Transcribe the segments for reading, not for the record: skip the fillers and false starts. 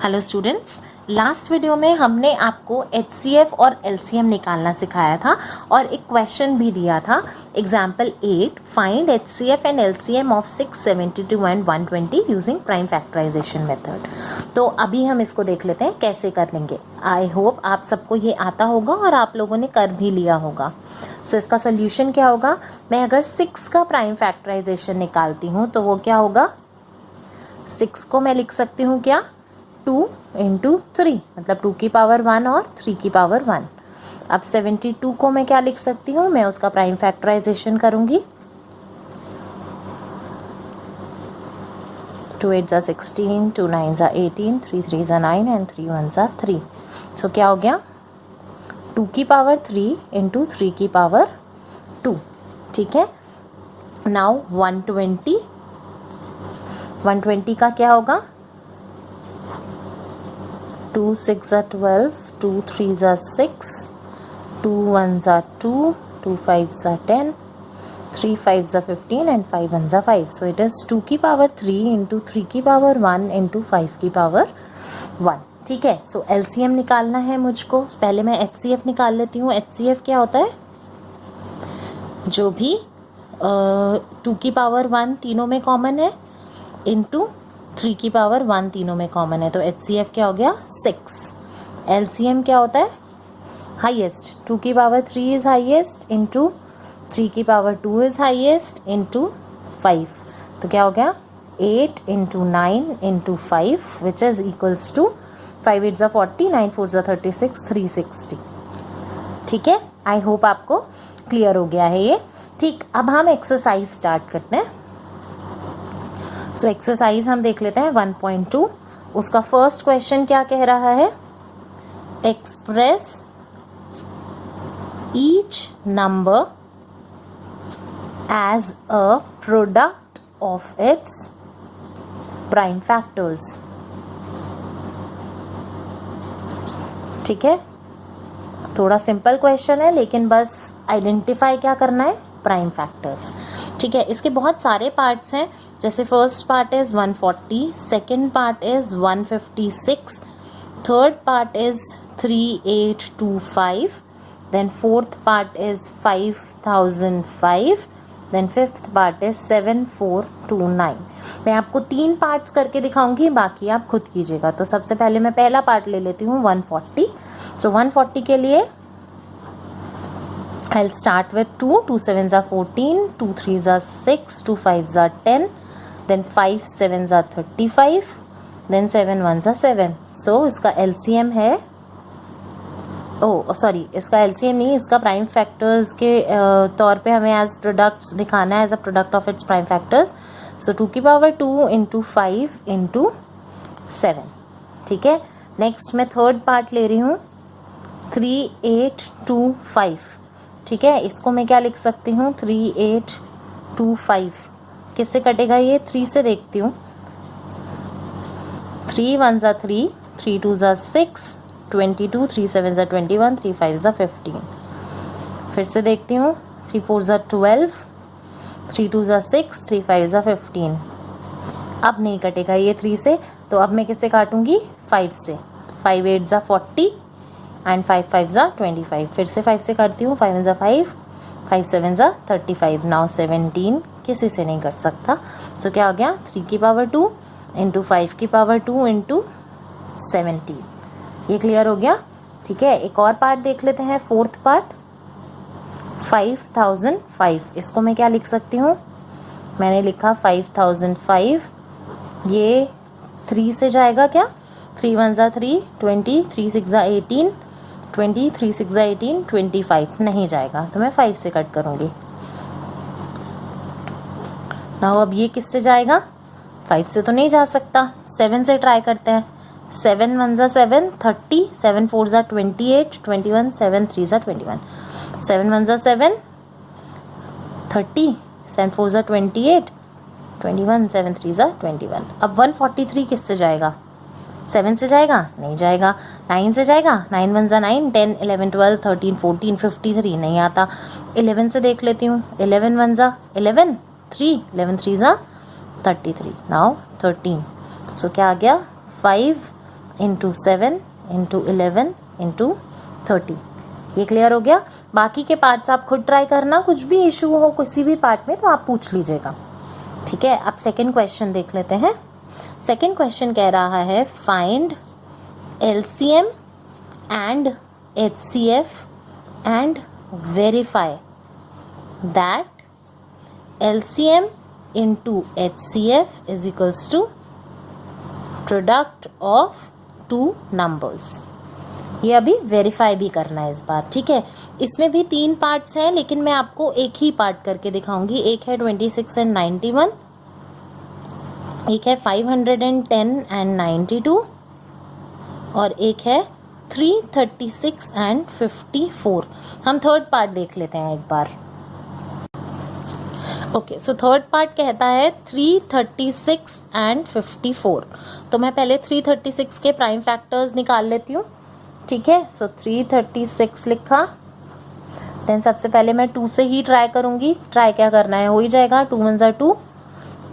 Hello students, last video में हमने आपको HCF और LCM निकालना सिखाया था और एक क्वेश्चन भी दिया था। Example 8, find HCF and LCM of 672 and 120 using prime factorization method. तो अभी हम इसको देख लेते हैं कैसे कर लेंगे। आई होप आप सबको ये आता होगा और आप लोगों ने कर भी लिया होगा। सो इसका सोल्यूशन क्या होगा, मैं अगर 6 का प्राइम फैक्टराइजेशन निकालती हूँ तो वो क्या होगा, 6 को मैं लिख सकती हूँ क्या, 2 इंटू 3, मतलब 2 की पावर 1 और 3 की पावर 1। अब 72 को मैं क्या लिख सकती हूँ, मैं उसका प्राइम फैक्टराइजेशन करूंगी। 2 8 जा 16, 2 9 जा 18, 3 3 जा 9 एंड 3 1 जा 3। सो क्या हो गया, 2 की पावर 3 इंटू 3 की पावर 2। ठीक है, नाउ 120 का क्या होगा, 2 6 जा 12, 2 3 जा 6, 2 1 जा 2, 2 5 जा 10, 3 5 जा 15 एंड 5 1 जा 5। सो इट इज 2 की पावर 3 इंटू 3 की पावर 1 इंटू 5 की पावर 1। ठीक है, सो LCM निकालना है मुझको। पहले मैं HCF निकाल लेती हूँ। HCF क्या होता है, जो भी 2 की पावर 1 तीनों में कॉमन है इंटू 3 की पावर 1 तीनों में कॉमन है, तो HCF क्या हो गया 6। LCM क्या होता है, हाईएस्ट, 2 की पावर 3 इज हाईएस्ट इंटू 3 की पावर 2 इज हाईएस्ट इंटू 5। तो क्या हो गया 8 into 9 into 5 which is equals to 5 8 जा 40, 9 4 जा 36, 360। ठीक है, आई होप आपको क्लियर हो गया है ये। ठीक, अब हम एक्सरसाइज स्टार्ट करते हैं। सो एक्सरसाइज हम देख लेते हैं 1.2। उसका फर्स्ट क्वेश्चन क्या कह रहा है, express each number as a product of its prime factors. ठीक है, थोड़ा सिंपल क्वेश्चन है, लेकिन बस आइडेंटिफाई क्या करना है, प्राइम फैक्टर्स। ठीक है, इसके बहुत सारे पार्ट्स हैं, जैसे first part is 140, second part is 156, third part is 3825, then fourth part is 5005, then fifth part is 7429। मैं आपको 3 पार्ट्स करके दिखाऊंगी, बाकी आप खुद कीजिएगा। तो सबसे पहले मैं पहला पार्ट ले लेती हूँ 140। सो 140 के लिए I'll start with 2, 2 7 जा 14, 2 3 जा 6, 2 5 जा 10, then 5 7 जा 35, then 7 1 जा 7। So इसका LCM है, सॉरी इसका LCM नहीं, इसका प्राइम फैक्टर्स के तौर पे हमें एज प्रोडक्ट्स दिखाना है, as a product of its prime factors. So 2 की पावर 2 इंटू 5 इंटू 7। ठीक है, नेक्स्ट मैं थर्ड पार्ट ले रही हूँ 3825। ठीक है, इसको मैं क्या लिख सकती हूँ, 3825। किससे कटेगा ये, 3 से देखती हूँ। 3 1 जा 3, 3 2 जा 6, 22, 3 7 जा 21, 3 5 जा 15। फिर से देखती हूँ, 3 4 जा 12, 3 2 जा 6, 3 5 जा 15। अब नहीं कटेगा ये 3 से, तो अब मैं किससे काटूंगी, 5 से। 5 8 जा 40 एंड 5 5 जा 25। फिर से 5 से करती हूँ, 5 1 जा 5, 5 7 जा 35। नाउ 17 किसी से नहीं कट सकता। सो क्या हो गया, 3 की पावर 2 इंटू 5 की पावर 2 इंटू 17। ये क्लियर हो गया। ठीक है, एक और पार्ट देख लेते हैं, फोर्थ पार्ट 5005। इसको मैं क्या लिख सकती हूँ, मैंने लिखा 5005। ये 3 से जाएगा क्या, 3 1 जा 3, 20, 3 6 जा 18, 20, 3 6 जा 18, 25 नहीं जाएगा, तो मैं 5 से कट करूंगी। नाउ अब ये किससे जाएगा, 5 से तो नहीं जा सकता, 7 से ट्राई करते हैं। 7 1 जा 7, 30, 7 4 जा 28, 21, 7 3 जा 21, 7 1 जा 7, 30, 7 4 जा 28, 21, 7 3 जा 21। अब 143 किससे जाएगा, 7 से जाएगा, नहीं जाएगा। 9 से जाएगा, 9 1 जा 9, 10 11 12 13 14 53 नहीं आता। 11 से देख लेती हूँ, 11 1 जा 11, 3 11 3 जा 33। नाउ 13। सो क्या आ गया, 5 इंटू 7 इंटू 11 इंटू 30। ये क्लियर हो गया। बाकी के पार्ट्स आप खुद ट्राई करना, कुछ भी इशू हो किसी भी पार्ट में तो आप पूछ लीजिएगा, ठीक है। अब सेकेंड क्वेश्चन देख लेते हैं। सेकेंड क्वेश्चन कह रहा है find LCM and HCF and verify that LCM into HCF is equals to product of two numbers। ये अभी वेरीफाई भी करना है इस बार, ठीक है। इसमें भी 3 पार्ट्स हैं, लेकिन मैं आपको एक ही पार्ट करके दिखाऊंगी। एक है 26 एंड 91, एक है 510 एंड 92, और एक है 336 एंड 54। हम थर्ड पार्ट देख लेते हैं एक बार। ओके, सो थर्ड पार्ट कहता है 336 एंड 54। तो मैं पहले 336 के प्राइम फैक्टर्स निकाल लेती हूँ, ठीक है। सो 336 लिखा, देन सबसे पहले मैं 2 से ही ट्राई करूंगी। ट्राई क्या करना है, हो ही जाएगा। 2 1 ज़ा 2,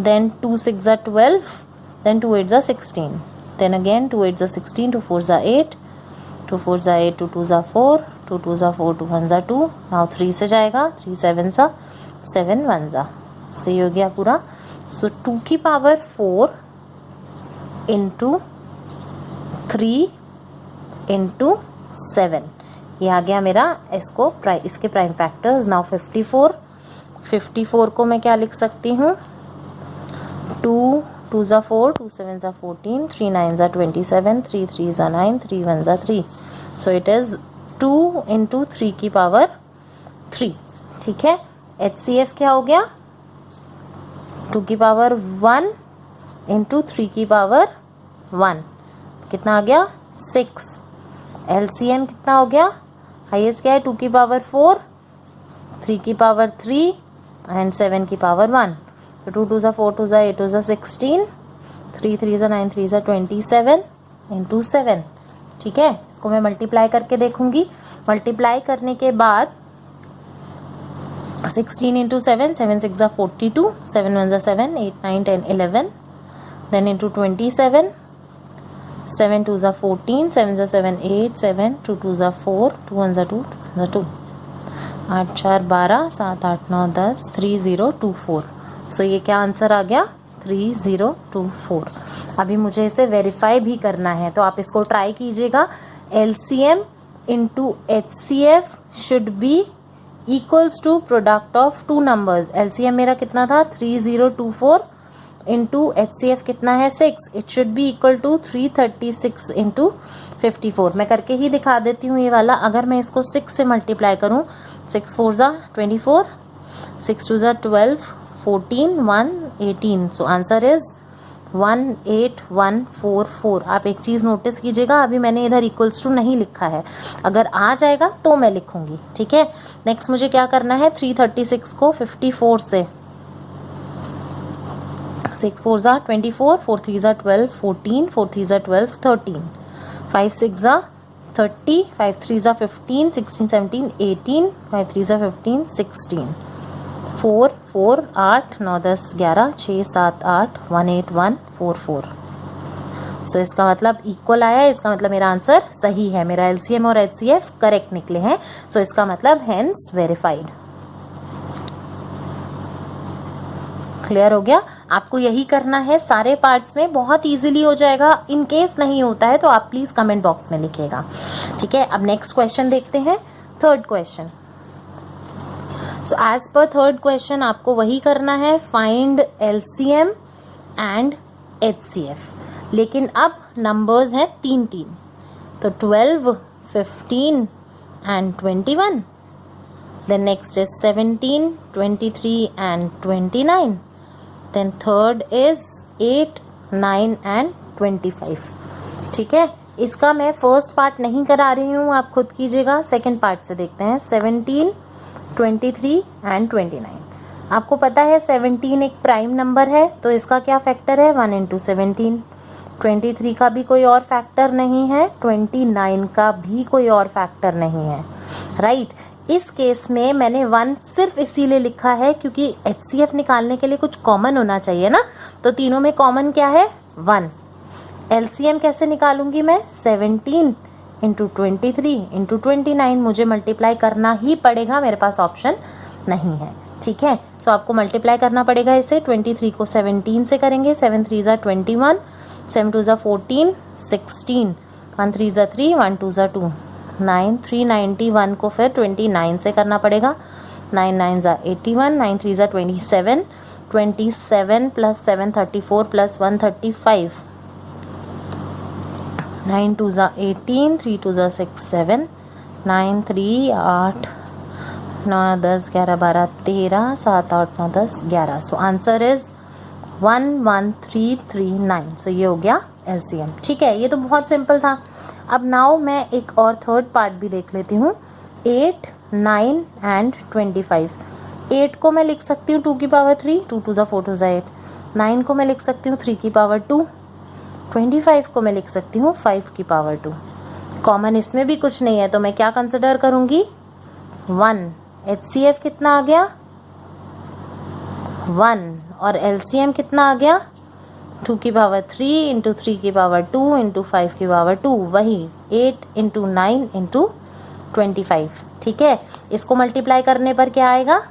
देन 2 6 ज़ा 12, देन 2 8 ज़ा 16, देन अगेन 2 8 ज़ा 16, 2 4 ज़ा 8, 2 4 ज़ा 8, 2 2 ज़ा 4, 2 2 ज़ा 4, 2 1 ज़ा 2। नाउ 3 से जाएगा, 3 7 ज़ा 7 1 ज़ा, सही हो गया पूरा। सो 2 की पावर 4 इंटू 3 इंटू 7, ये आ गया मेरा इसके प्राइम फैक्टर्स। नाउ 54 को मैं क्या लिख सकती हूँ, 2 2 ज़ा 4, 2 7 ज़ा 14, 3 9 ज़ा 27, 3 3 ज़ा 9, 3 1 ज़ा 3। सो इट इज 2 इंटू 3 की पावर 3, ठीक है। HCF क्या हो गया, 2 की पावर 1 इंटू 3 की पावर 1, कितना आ गया 6। LCM कितना हो गया, हाईएस्ट क्या है 2 की पावर 4, 3 की पावर 3 एंड 7 की पावर 1। तो 2 2 ज़ा 4, 2 ज़ा 8, 2 ज़ा 16, 3 3 ज़ा 9, 3 ज़ा 27 इंटू 7, ठीक है। इसको मैं मल्टीप्लाई करके देखूंगी। मल्टीप्लाई करने के बाद 16 इंटू 7, 7 6 ज़ा 42, 7 1 ज़ा 7, 8 9 10 11, देन इंटू 27, 7 2 ज़ा 14, 7 ज़ा 7 8, 7 2 2 ज़ा 4, 2 1 ज़ा 2, 2 ज़ा 2, 8 4 12, 7 8 9 10, 3024। सो ये क्या आंसर आ गया, 3024। अभी मुझे इसे वेरीफाई भी करना है, तो आप इसको ट्राई कीजिएगा। LCM into HCF should be equals to product of 2 numbers. LCM मेरा कितना था 3024 इंटू HCF कितना है 6, it should be equal to 336 into 54। मैं करके ही दिखा देती हूँ ये वाला। अगर मैं इसको 6 से मल्टीप्लाई करूँ, 6 4 ज़ा 24, 6 2 ज़ा 12, 14 1 18। So answer is 18144। आप एक चीज नोटिस कीजिएगा, अभी मैंने इधर इक्वल्स टू नहीं लिखा है, अगर आ जाएगा तो मैं लिखूंगी, ठीक है। नेक्स्ट मुझे क्या करना है, 336 को 54 से, 6 4 ज़ा 24, 4 3 ज़ा 12, 14, 4 3 ज़ा 12, 13, 5 6 ज़ा 30, 5 3 ज़ा 15, 16 17 18, 5 3 ज़ा 15, 16, 4 4 8 9 10 11 6 7 8 1 8 1 4 4। सो इसका मतलब इक्वल आया है, इसका मतलब मेरा आंसर सही है, मेरा LCM और HCF करेक्ट निकले हैं। सो इसका मतलब हेंस वेरीफाइड। क्लियर हो गया। आपको यही करना है सारे पार्ट्स में, बहुत इजीली हो जाएगा। इन केस नहीं होता है तो आप प्लीज कमेंट बॉक्स में लिखिएगा, ठीक है। अब नेक्स्ट क्वेश्चन देखते हैं, third question. So as per third question आपको वही करना है, फाइंड LCM एंड HCF, लेकिन अब नंबर्स हैं 3 3। तो 12 15 and 21, then next is 17 23 and 29, then third is 8 9 and 25, ठीक है। इसका मैं फर्स्ट पार्ट नहीं करा रही हूँ, आप खुद कीजिएगा। सेकेंड पार्ट से देखते हैं, 17 23 एंड 29। आपको पता है 17 एक प्राइम नंबर है, तो इसका क्या फैक्टर है 1 इंटू 17। 23 का भी कोई और फैक्टर नहीं है, 29 का भी कोई और फैक्टर नहीं है, राइट। इस केस में मैंने 1 सिर्फ इसीलिए लिखा है क्योंकि HCF निकालने के लिए कुछ कॉमन होना चाहिए ना, तो तीनों में कॉमन क्या है 1। एलसीएम कैसे निकालूंगी मैं? 17 इंटू 23 इंटू 29, मुझे मल्टीप्लाई करना ही पड़ेगा, मेरे पास ऑप्शन नहीं है। ठीक है, सो आपको मल्टीप्लाई करना पड़ेगा इसे। 23 को 17 से करेंगे, 7 3 ज़ा 21, 7 2 ज़ा 14, 16, 1 3 ज़ा 3, 1 2 ज़ा 2, 9, 391 को फिर 29 से करना पड़ेगा, 9 9 ज़ा 81, 9 3 ज़ा 27, 27 प्लस 7 34 प्लस 1 35, 9 2 ज़ा 18, 3 2 ज़ा 6 7, 9 3 8 9 10 11 12 13, 7 8 9 10 11। So answer is 11339। सो ये हो गया एलसीएम। ठीक है, ये तो बहुत सिंपल था। अब नाउ मैं एक और थर्ड पार्ट भी देख लेती हूँ। 8 9 एंड 25। 8 को मैं लिख सकती हूँ 2 की पावर 3, 2 2 ज़ा 4 2 ज़ा 8। 9 को मैं लिख सकती हूँ 3 की पावर 2। 25 को मैं लिख सकती हूँ 5 की पावर 2। कॉमन इसमें भी कुछ नहीं है, तो मैं क्या कंसिडर करूंगी? 1। HCF कितना आ गया? 1। और LCM कितना आ गया? 2 की पावर 3 इंटू 3 की पावर 2 इंटू 5 की पावर 2, वही 8 इंटू 9 इंटू 25। ठीक है, इसको मल्टीप्लाई करने पर क्या आएगा?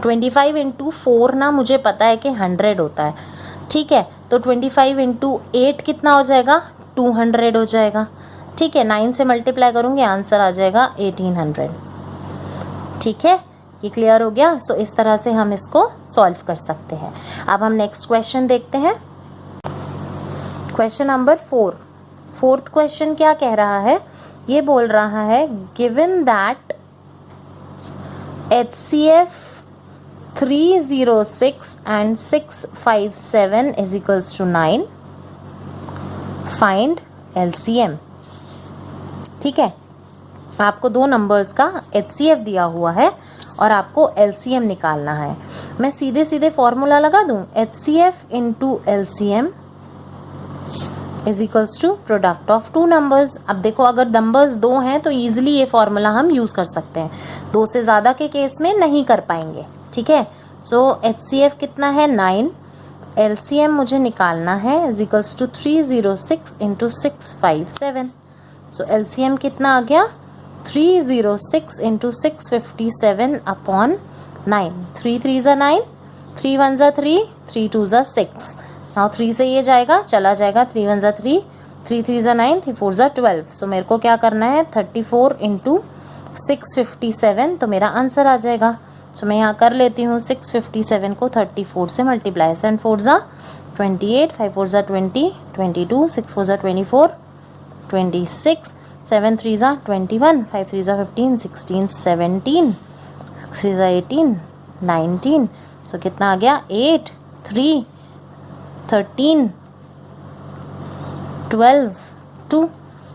25 इंटू 4 ना मुझे पता है कि 100 होता है। ठीक है, तो 25 इंटू 8 कितना हो जाएगा? 200 हो जाएगा। ठीक है, 9 से मल्टीप्लाई करूंगी, आंसर आ जाएगा 1800। ठीक है, ये क्लियर हो गया। सो इस तरह से हम इसको सॉल्व कर सकते हैं। अब हम नेक्स्ट क्वेश्चन देखते हैं। Question number 4। फोर्थ क्वेश्चन क्या कह रहा है? ये बोल रहा है given that HCF 306 and 657 is equals to 9. Find LCM. ठीक है, आपको दो नंबर्स का HCF दिया हुआ है और आपको LCM निकालना है। मैं सीधे सीधे फॉर्मूला लगा दूं, HCF into LCM is equals to product of two numbers. अब देखो, अगर नंबर्स दो हैं तो इजीली ये फॉर्मूला हम यूज कर सकते हैं, दो से ज्यादा के केस में नहीं कर पाएंगे। ठीक है, सो HCF कितना है? 9। LCM मुझे निकालना है is equals to 306 into 657। So LCM कितना आ गया? 306 इंटू 657 अपॉन 9। 3 3 ज़ा 9, 3 1 ज़ा 3, 3 2 ज़ा 6। नाउ 3 से ये जाएगा, चला जाएगा, 3 1 ज़ा 3, 3 3 ज़ा 9, 3 4 ज़ा 12। सो मेरे को क्या करना है? 34 इंटू 657, तो मेरा आंसर आ जाएगा। सो मैं यहाँ कर लेती हूँ 657 को 34 से मल्टीप्लाई। 7 4 ज़ा 28, 5 4 ज़ा 20, 22, 6 4 ज़ा 24, 26, 7 3 ज़ा 21, 5 3 ज़ा 15, 16, 17, 6 3 ज़ा 18, 19। सो कितना आ गया? 8 3 13 12 2।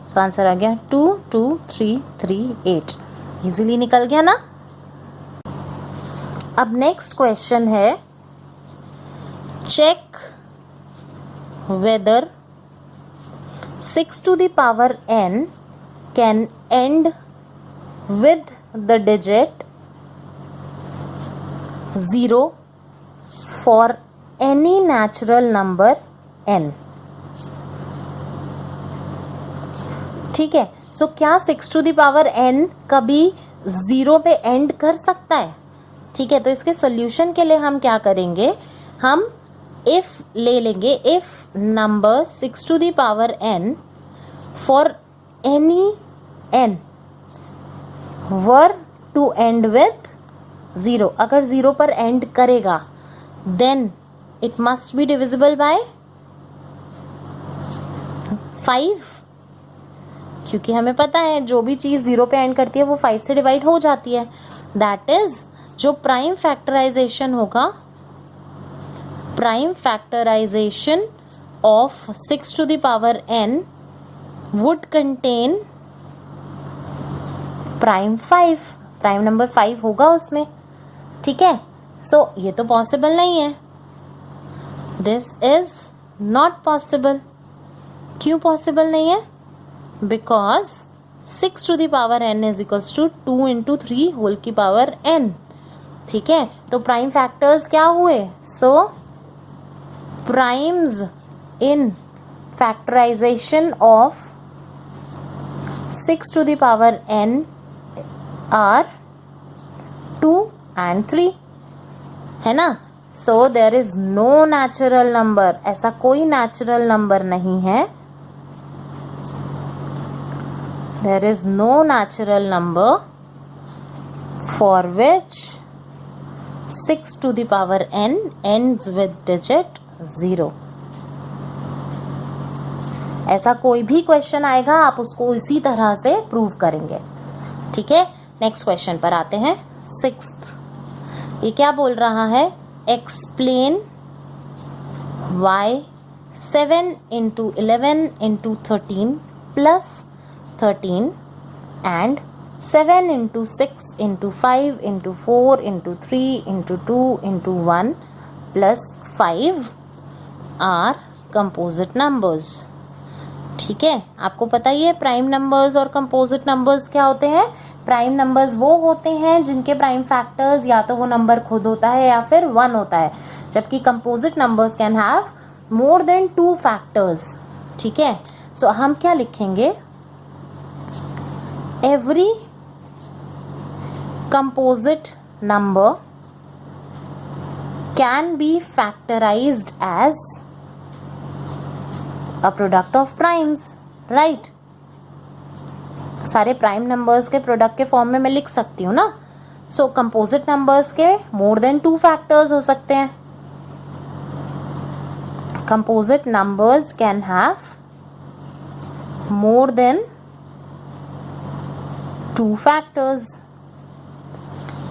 सो आंसर आ गया 2 2 3 3 8। इजीली निकल गया ना। अब नेक्स्ट क्वेश्चन है, check whether 6 to the power n can end with the digit 0 for any natural number n. ठीक है, सो क्या 6 to the power n कभी 0 पे एंड कर सकता है? ठीक है, तो इसके सोल्यूशन के लिए हम क्या करेंगे? हम इफ ले लेंगे, if number 6 to the power n for any n were to end with 0, अगर 0 पर एंड करेगा then it must be divisible by 5, क्योंकि हमें पता है जो भी चीज 0 पे एंड करती है वो 5 से डिवाइड हो जाती है। दैट इज जो प्राइम फैक्टराइजेशन होगा, prime factorization of 6 to the power n would contain prime 5, prime number 5 होगा उसमें। ठीक है, सो ये तो पॉसिबल नहीं है, दिस इज नॉट पॉसिबल। क्यों पॉसिबल नहीं है? Because 6 to the power n is equals to 2 into 3 whole की पावर n। ठीक है, तो प्राइम फैक्टर्स क्या हुए? सो primes in factorization of 6 to the power n are 2 and 3, है ना. So there is no natural number, ऐसा कोई natural number नहीं है. There is no natural number for which 6 to the power n ends with digit 0. ऐसा कोई भी question आएगा आप उसको इसी तरह से प्रूव करेंगे. ठीक है, नेक्स्ट क्वेश्चन पर आते हैं. 6th, ये क्या बोल रहा है? Explain y 7 into 11 into 13 plus 13 and 7 into 6 into 5 into 4 into 3 into 2 into 1 plus 5 are composite numbers. ठीक है, आपको पता ही है प्राइम नंबर्स और कंपोजिट नंबर्स क्या होते हैं. प्राइम नंबर्स वो होते हैं जिनके प्राइम फैक्टर्स या तो वो नंबर खुद होता है या फिर 1 होता है, जबकि composite numbers can have more than 2 factors. ठीक है, सो हम क्या लिखेंगे? Every composite number can be factorized as a product of primes, right? सारे प्राइम नंबर्स के प्रोडक्ट के फॉर्म में मैं लिख सकती हूँ ना. सो कंपोजिट नंबर्स के मोर देन 2 फैक्टर्स हो सकते हैं. Composite numbers can have more than 2 factors.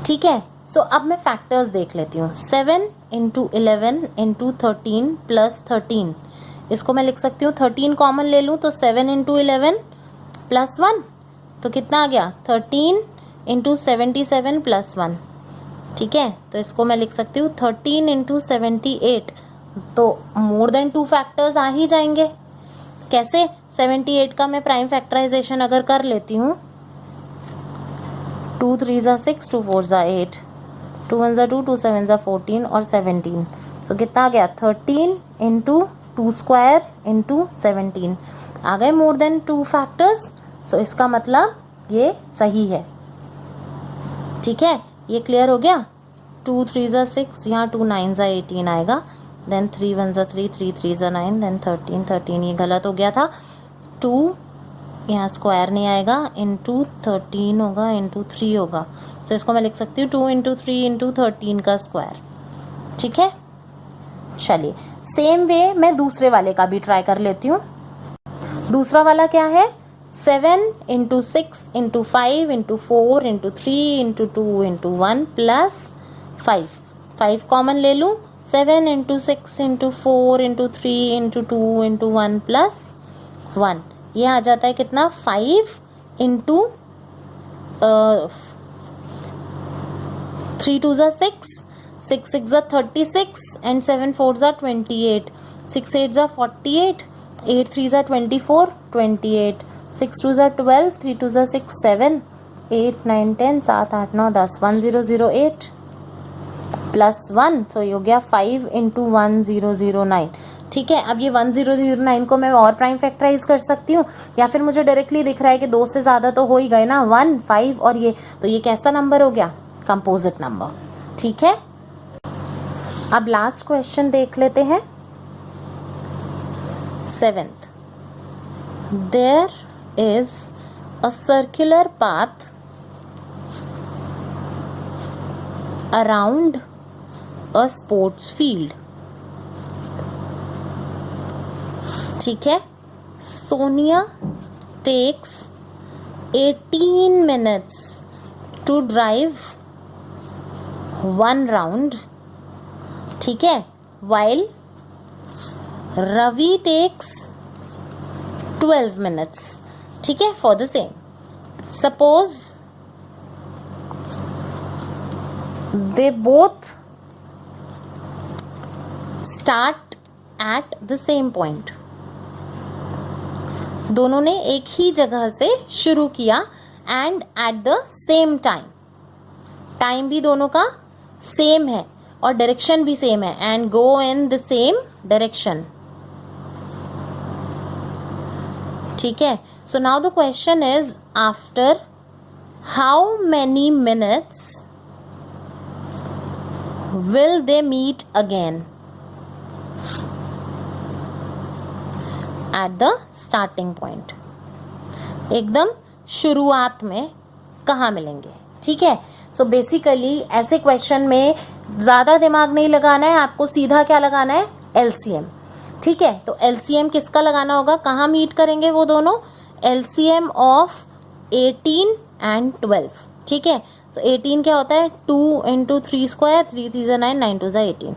ठीक है, सो अब मैं फैक्टर्स देख लेती हूँ. 7 इंटू 11 इंटू 13 प्लस 13, इसको मैं लिख सकती हूँ 13 कॉमन ले लूँ तो 7 इंटू 11 प्लस 1, तो कितना आ गया? 13 इंटू 77 प्लस 1. ठीक है, तो इसको मैं लिख सकती हूँ 13 इंटू 78, तो मोर देन 2 फैक्टर्स आ ही जाएंगे. कैसे? 78 का मैं प्राइम फैक्टराइजेशन अगर कर लेती हूँ, 2 3 6, 2 4 8, 2 1 2, 2 7 14 और 17. सो कितना आ गया? 13 इंटू 2 स्क्वायर इंटू 17 आ गए मोर देन 2 फैक्टर्स. सो इसका मतलब ये सही है. ठीक है, ये क्लियर हो गया. 2 3 6, यहाँ 2 9 18 आएगा, देन 3 1 3, 3 3 9, देन 13 13, ये गलत हो गया था. 2 यहाँ स्क्वायर नहीं आएगा, इंटू 13 होगा, इंटू 3 होगा. सो इसको मैं लिख सकती हूँ 2 इंटू 3 इंटू 13 का स्क्वायर. ठीक है, चलिए सेम वे मैं दूसरे वाले का भी ट्राई कर लेती हूँ. दूसरा वाला क्या है? 7 into 6 into 5 into 4 into 3 into 2 into 1 plus 5. 5 common ले लूँ. 7 into 6 into 4 into 3 into 2 into 1 plus 1. ये आ जाता है कितना? 5 इंटू 3 2 6, 6 6 36 एंड 7 4 28, 6 8 48, 8 3 24, 28, 6 2 12, 3 2 6 7, 8 9 10, 7 8 9 10, 1008 प्लस 1. सो ये हो गया 5 इंटू 1009. ठीक है, अब ये 1009 को मैं और प्राइम फैक्टराइज कर सकती हूँ, या फिर मुझे डायरेक्टली दिख रहा है कि 2 से ज्यादा तो हो ही गए ना, 1 5 और ये, तो ये कैसा नंबर हो गया? Composite number. ठीक है, अब लास्ट क्वेश्चन देख लेते हैं. 7th, there is a circular path around a sports field. ठीक है, Sonia takes 18 minutes to drive 1 round. ठीक है, वाइल रवि टेक्स 12 minutes. ठीक है, for the same. Suppose they both start at the same point. दोनों ने एक ही जगह से शुरू किया and at the same time. Time भी दोनों का सेम है, और डायरेक्शन भी सेम है, and go in the same direction. ठीक है. So now the question is after how many minutes will they meet again at the starting point. एकदम शुरुआत में कहाँ मिलेंगे. ठीक है. सो बेसिकली ऐसे क्वेश्चन में ज्यादा दिमाग नहीं लगाना है आपको, सीधा क्या लगाना है, एलसीएम. ठीक है. तो एलसीएम किसका लगाना होगा, कहाँ मीट करेंगे वो दोनों, एलसीएम ऑफ 18 and 12. ठीक है. सो 18 क्या होता है, 2 into 3 स्क्वायर, 3 3 जा 9, 9 2 जा 18.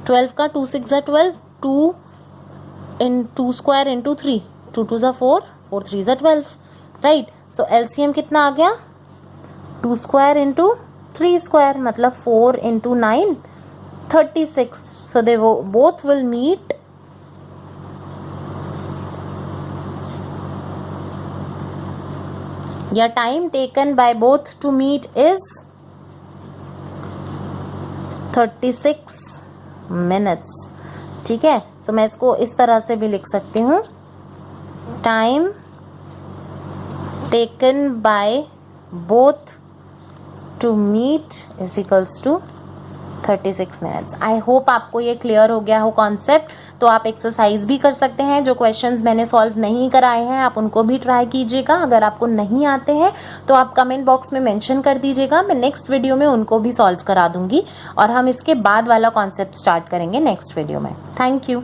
12 का 2 6 जा 12, 2 in 2 स्क्वायर into 3, 2 2 जा 4, 4 3 जा 12. राइट. सो एलसीएम कितना आ गया, 2 स्क्वायर into 3 स्क्वायर, मतलब 4 into 9, 36. So they both will meet या time taken by both to meet is 36 minutes. ठीक है. सो मैं इसको इस तरह से भी लिख सकती हूँ, time taken by both to meet is equals to 36 minutes. I hope आपको ये क्लियर हो गया हो कॉन्सेप्ट. तो आप एक्सरसाइज भी कर सकते हैं, जो क्वेश्चंस मैंने सॉल्व नहीं कराए हैं आप उनको भी ट्राई कीजिएगा. अगर आपको नहीं आते हैं तो आप कमेंट बॉक्स में मेंशन कर दीजिएगा, मैं नेक्स्ट वीडियो में उनको भी सॉल्व करा दूंगी और हम इसके बाद वाला कॉन्सेप्ट स्टार्ट करेंगे नेक्स्ट वीडियो में. Thank you.